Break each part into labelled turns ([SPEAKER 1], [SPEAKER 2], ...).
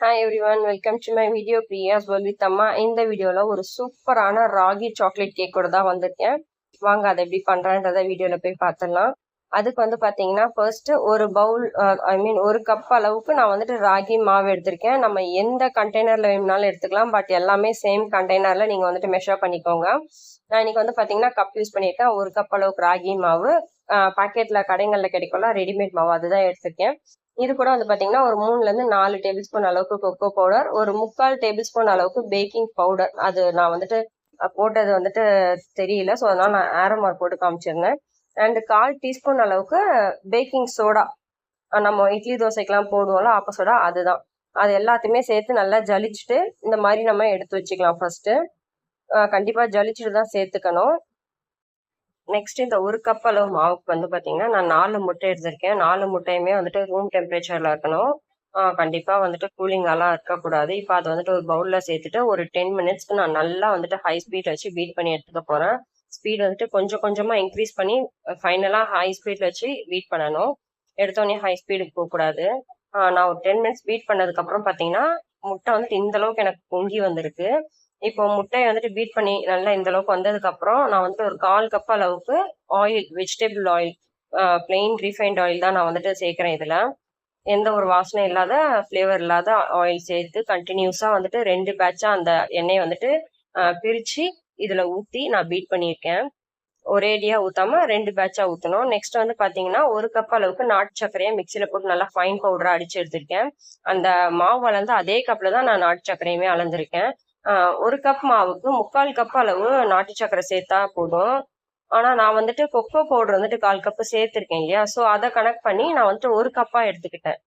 [SPEAKER 1] Hi everyone, welcome to my video Priya's World with Amma. இந்த வீடியோல ஒரு சூப்பரான ராகி சாக்லேட் கேக்கோட தான் வந்திருக்கேன். வாங்க அதை எப்படி பண்றேன்றத வீடியோல போய் பார்த்துடலாம். அதுக்கு வந்து பாத்தீங்கன்னா ஃபர்ஸ்ட் ஒரு பவுல் ஒரு கப் அளவுக்கு நான் வந்துட்டு ராகி மாவு எடுத்திருக்கேன். நம்ம எந்த கண்டெய்னர்ல வேணும்னாலும் எடுத்துக்கலாம், பட் எல்லாமே சேம் கண்டெய்னர்ல நீங்க வந்துட்டு மெஷர் பண்ணிக்கோங்க. நான் இன்னைக்கு வந்து பாத்தீங்கன்னா கப் யூஸ் பண்ணியிருக்கேன். ஒரு கப் அளவுக்கு ராகி மாவு பாக்கெட்ல கடைகள்ல கிடைக்கும்ல ரெடிமேட் மாவு அதுதான் எடுத்திருக்கேன். இது கூட வந்து பாத்தீங்கன்னா ஒரு 3ல இருந்து 4 டேபிள் ஸ்பூன் அளவுக்கு கொக்கோ பவுடர், ஒரு 3/4 டேபிள் ஸ்பூன் அளவுக்கு பேக்கிங் பவுடர். அது நான் வந்துட்டு போட்டது வந்துட்டு தெரியல, ஸோ அதனால நான் ஏரோ மார்க் போட்டு காமிச்சிருந்தேன். அண்ட் 1/4 டீஸ்பூன் அளவுக்கு பேக்கிங் சோடா, நம்ம இட்லி தோசைக்கெல்லாம் போடுவோம்ல ஆப்ப சோடா, அதுதான். அது எல்லாத்தையுமே சேர்த்து நல்லா ஜலிச்சுட்டு இந்த மாதிரி நம்ம எடுத்து வச்சுக்கலாம். ஃபர்ஸ்ட் கண்டிப்பா ஜலிச்சுட்டு தான் சேர்த்துக்கணும். நெக்ஸ்ட் இந்த ஒரு கப் அளவு மாவுக்கு வந்து பாத்தீங்கன்னா நான் 4 முட்டை எடுத்திருக்கேன். 4 முட்டையுமே வந்துட்டு ரூம் டெம்பரேச்சர்ல இருக்கணும். கண்டிப்பா வந்துட்டு கூலிங்காலாம் இருக்கக்கூடாது. இப்போ அதை வந்துட்டு ஒரு பவுல்ல சேர்த்துட்டு ஒரு 10 மினிட்ஸ்க்கு நான் நல்லா வந்துட்டு ஹை ஸ்பீட் வச்சு பீட் பண்ணி எடுத்துக்க போறேன். ஸ்பீட் வந்துட்டு கொஞ்சம் கொஞ்சமா இன்க்ரீஸ் பண்ணி ஃபைனலா ஹை ஸ்பீட்ல வச்சு பீட் பண்ணணும். எடுத்தோடனே ஹை ஸ்பீடுக்கு போகக்கூடாது. நான் ஒரு 10 மினிட்ஸ் பீட் பண்ணதுக்கு அப்புறம் பாத்தீங்கன்னா முட்டை வந்துட்டு இந்த அளவுக்கு எனக்கு பொங்கி வந்திருக்கு. இப்போ முட்டையை வந்துட்டு பீட் பண்ணி நல்லா இந்த அளவுக்கு வந்ததுக்கு அப்புறம் நான் வந்துட்டு ஒரு 1/4 கப் அளவுக்கு oil, vegetable oil, plain refined oil தான் நான் வந்துட்டு சேர்க்கிறேன். இதுல எந்த ஒரு வாசனை இல்லாத, ஃபிளேவர் இல்லாத ஆயில் சேர்த்து கண்டினியூஸா வந்துட்டு 2 பேட்சா அந்த எண்ணெயை வந்துட்டு பிரிச்சு இதுல ஊத்தி நான் பீட் பண்ணியிருக்கேன். ஒரேடியா ஊத்தாம 2 பேட்சா ஊத்தணும். நெக்ஸ்ட் வந்து பாத்தீங்கன்னா ஒரு கப் அளவுக்கு நாட்டு சர்க்கரையை மிக்சியில போட்டு நல்லா ஃபைன் பவுடரா அடிச்சு எடுத்திருக்கேன். அந்த மாவு அளந்து அதே கப்ல தான் நான் நாட்டு சர்க்கரையுமே அளந்திருக்கேன். ஒரு கப் மாவுக்கு 3/4 கப் அளவு நாட்டு சர்க்கரை சேர்த்தா போதும். ஆனா நான் வந்துட்டு கொக்கோ பவுடர் வந்துட்டு 1/4 கப் சேர்த்திருக்கேன் இல்லையா, ஸோ அதை கனெக்ட் பண்ணி நான் வந்துட்டு ஒரு கப்பா எடுத்துக்கிட்டேன்.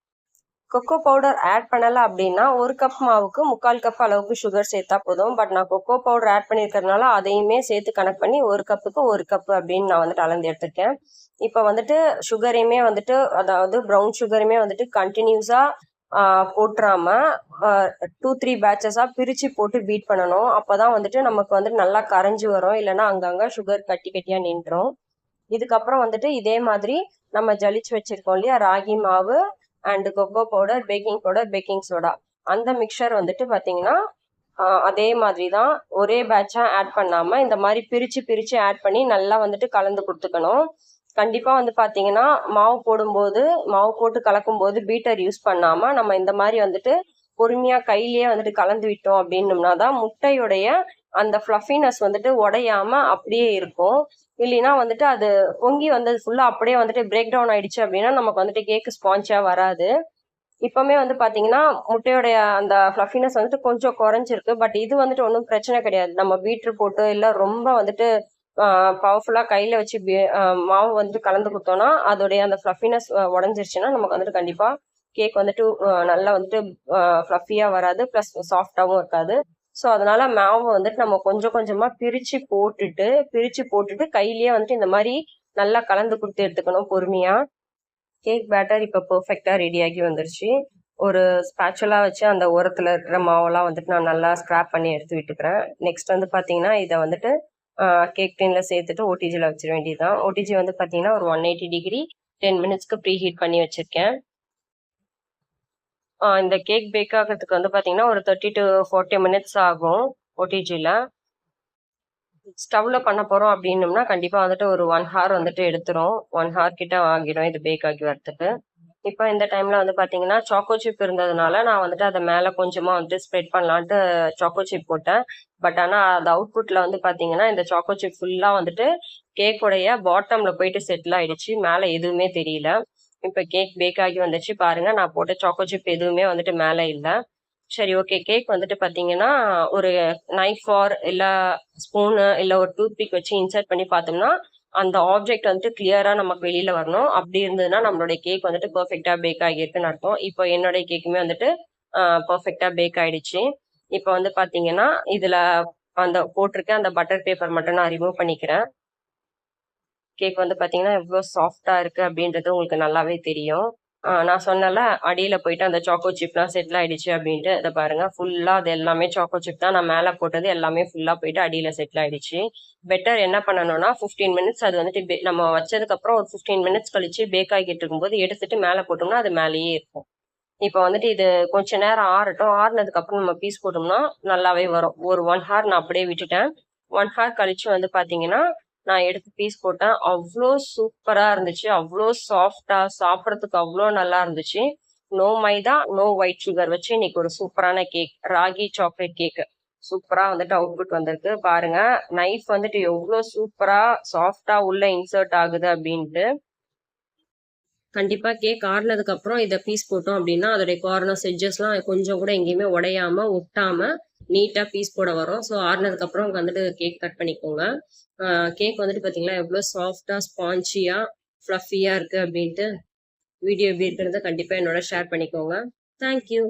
[SPEAKER 1] கொக்கோ பவுடர் ஆட் பண்ணல அப்படின்னா ஒரு கப் மாவுக்கு 3/4 கப் அளவுக்கு சுகர் சேர்த்தா போதும். பட் நான் கொக்கோ பவுடர் ஆட் பண்ணிருக்கிறதுனால அதையுமே சேர்த்து கனெக்ட் பண்ணி ஒரு கப்புக்கு 1 கப் அப்படின்னு நான் வந்துட்டு அளந்து எடுத்துருக்கேன். இப்போ வந்துட்டு சுகரையுமே வந்துட்டு, அதாவது ப்ரௌன் சுகருமே வந்துட்டு கண்டினியூஸா போட்டுறாம 2-3 பேட்சஸா பிரிச்சு போட்டு பீட் பண்ணணும். அப்பதான் வந்துட்டு நமக்கு வந்துட்டு நல்லா கரைஞ்சு வரும். இல்லைன்னா அங்கங்க சுகர் கட்டி கட்டியா நின்றும். இதுக்கப்புறம் வந்துட்டு இதே மாதிரி நம்ம ஜலிச்சு வச்சிருக்கோம் இல்லையா ராகி மாவு and cocoa powder, baking powder, baking soda, அந்த மிக்சர் வந்துட்டு பாத்தீங்கன்னா அதே மாதிரி தான் ஒரே பேட்சா ஆட் பண்ணாம இந்த மாதிரி பிரிச்சு பிரிச்சு ஆட் பண்ணி நல்லா வந்துட்டு கலந்து கொடுத்துக்கணும். கண்டிப்பா வந்து பாத்தீங்கன்னா மாவு போட்டு கலக்கும் போது பீட்டர் யூஸ் பண்ணாம நம்ம இந்த மாதிரி வந்துட்டு பொறுமையா கையிலேயே வந்துட்டு கலந்து விட்டோம் அப்படின்னம்னா தான் முட்டையுடைய அந்த ஃப்ளஃபினஸ் வந்துட்டு உடையாம அப்படியே இருக்கும். இல்லைன்னா வந்துட்டு அது பொங்கி வந்தது ஃபுல்லா அப்படியே வந்துட்டு பிரேக் டவுன் ஆயிடுச்சு அப்படின்னா நமக்கு வந்துட்டு கேக் ஸ்பான்ச்சா வராது. இப்பவுமே வந்து பாத்தீங்கன்னா முட்டையோடைய அந்த ஃப்ளஃபினஸ் வந்துட்டு கொஞ்சம் குறைஞ்சிருக்கு. பட் இது வந்துட்டு ஒன்றும் பிரச்சனை கிடையாது. நம்ம பீட்டர் போட்டு இல்லை ரொம்ப வந்துட்டு பவர்ஃபுல்லா கையில வச்சு மாவு வந்துட்டு கலந்து கொடுத்தோம்னா அதோடைய அந்த ஃப்ளஃபினஸ் உடஞ்சிருச்சுன்னா நமக்கு வந்துட்டு கண்டிப்பா கேக் வந்துட்டு நல்லா வந்துட்டு ஃப்ளஃபியா வராது, பிளஸ் சாஃப்டாவும் இருக்காது. ஸோ அதனால மாவு வந்துட்டு நம்ம கொஞ்சம் கொஞ்சமா பிரிச்சு போட்டுட்டு கையிலேயே வந்துட்டு இந்த மாதிரி நல்லா கலந்து கொடுத்து எடுத்துக்கணும் பொறுமையா. கேக் பேட்டர் இப்போ பெர்ஃபெக்டா ரெடி ஆகி வந்துருச்சு. ஒரு ஸ்பேச்சுலா வச்சு அந்த ஓரத்துல இருக்கிற மாவெல்லாம் வந்துட்டு நான் நல்லா ஸ்கிராப் பண்ணி எடுத்து விட்டுக்கிறேன். நெக்ஸ்ட் வந்து பாத்தீங்கன்னா இதை வந்துட்டு கேக் டின்ல சேர்த்துட்டு ஓடிஜில வச்சிட வேண்டியதுதான். ஓடிஜி வந்து பாத்தீங்கன்னா ஒரு 180 டிகிரி 10 மினிட்ஸ்க்கு ப்ரீ ஹீட் பண்ணி வச்சிருக்கேன். இந்த கேக் பேக் ஆகிறதுக்கு வந்து பாத்தீங்கன்னா ஒரு 30 to 40 மினிட்ஸ் ஆகும் ஓடிஜில. ஸ்டவ்ல பண்ண போறோம் அப்படின்னம்னா கண்டிப்பா வந்துட்டு ஒரு 1 hour வந்துட்டு எடுத்துரும். 1 hour கிட்ட ஆகிடும் இது பேக் ஆகி வரதுக்கு. இப்போ இந்த டைம்ல வந்து பாத்தீங்கன்னா சாக்கோ சிப் இருந்ததுனால நான் வந்துட்டு அதை மேல கொஞ்சமா வந்துட்டு ஸ்ப்ரெட் பண்ணலான்ட்டு சாக்கோ சிப் போட்டேன். பட் ஆனா அது அவுட்புட்ல வந்து பாத்தீங்கன்னா இந்த சாக்கோ சிப் ஃபுல்லா வந்துட்டு கேக்கோடைய பாட்டம்ல போயிட்டு செட்டில் ஆயிடுச்சு. மேல எதுவுமே தெரியல. இப்ப கேக் பேக் ஆகி வந்துச்சு பாருங்க. நான் போட்ட சாக்கோ சிப் எதுவுமே வந்துட்டு மேல இல்ல. சரி, ஓகே. கேக் வந்துட்டு பாத்தீங்கன்னா ஒரு நைஃப் ஆர் இல்ல ஸ்பூனு இல்ல ஒரு டூத் பிக் வச்சு இன்சர்ட் பண்ணி பார்த்தோம்னா அந்த ஆப்ஜெக்ட் வந்துட்டு கிளியரா நமக்கு வெளியில வரணும். அப்படி இருந்ததுன்னா நம்மளுடைய கேக் வந்துட்டு பெர்ஃபெக்டா பேக் ஆகியிருக்குன்னு அர்த்தம். இப்போ என்னுடைய கேக்குமே வந்துட்டு பெர்ஃபெக்டா பேக் ஆயிடுச்சு. இப்போ வந்து பாத்தீங்கன்னா இதுல அந்த போட்டிருக்க அந்த பட்டர் பேப்பர் மட்டும் நான் ரிமூவ் பண்ணிக்கிறேன். கேக் வந்து பாத்தீங்கன்னா எவ்வளவு சாஃப்டா இருக்கு அப்படின்றது உங்களுக்கு நல்லாவே தெரியும். நான் சொன்னல அடியில போயிட்டு அந்த சாக்கோ சிப்லாம் செட்டில் ஆயிடுச்சு அப்படின்ட்டு. இதை பாருங்க, ஃபுல்லா அது எல்லாமே சாக்கோ சிப் தான். நான் மேல போட்டது எல்லாமே ஃபுல்லா போயிட்டு அடியில செட்டில் ஆயிடுச்சு. பெட்டர் என்ன பண்ணணும்னா 15 மினிட்ஸ் அது வந்துட்டு நம்ம வச்சதுக்கு அப்புறம் ஒரு 15 மினிட்ஸ் கழிச்சு பேக் ஆகிட்டு இருக்கும்போது எடுத்துட்டு மேல போட்டோம்னா அது மேலேயே இருக்கும். இப்போ வந்துட்டு இது கொஞ்ச நேரம் ஆறட்டும். ஆறுனதுக்கு அப்புறம் நம்ம பீஸ் போட்டோம்னா நல்லாவே வரும். ஒரு 1 ஹார் நான் அப்படியே விட்டுட்டேன். 1 ஹார் கழிச்சு வந்து பாத்தீங்கன்னா நான் எடுத்து பீஸ் போட்டேன். அவ்வளோ சூப்பரா இருந்துச்சு. அவ்வளோ சாஃப்டா சாப்பிட்றதுக்கு அவ்வளோ நல்லா இருந்துச்சு. நோ மைதா, நோ ஒயிட் சுகர் வச்சு இன்னைக்கு ஒரு சூப்பரான கேக், ராகி சாக்லேட் கேக் சூப்பரா வந்துட்டு அவுட்புட் வந்திருக்கு. பாருங்க நைஃப் வந்துட்டு எவ்வளோ சூப்பரா சாஃப்டா உள்ள இன்சர்ட் ஆகுது அப்படின்ட்டு. கண்டிப்பா கேக் ஆறுனதுக்கு அப்புறம் இதை பீஸ் போட்டோம் அப்படின்னா அதோடைய கார்னர்ஸ் எட்ஜஸ்லாம் கொஞ்சம் கூட எங்கேயுமே உடையாம ஒட்டாம நீட்டா பீஸ் போட வரும். ஸோ ஆறுனதுக்கு அப்புறம் வந்துட்டு கேக் கட் பண்ணிக்கோங்க. கேக் வந்துட்டு பாத்தீங்கன்னா எவ்வளவு சாஃப்டா ஸ்பான்ச்சியா ஃப்ளஃபியா இருக்கு அப்படின்ட்டு. வீடியோ எப்படி இருக்கிறத கண்டிப்பா என்னோட ஷேர் பண்ணிக்கோங்க. தேங்க்யூ.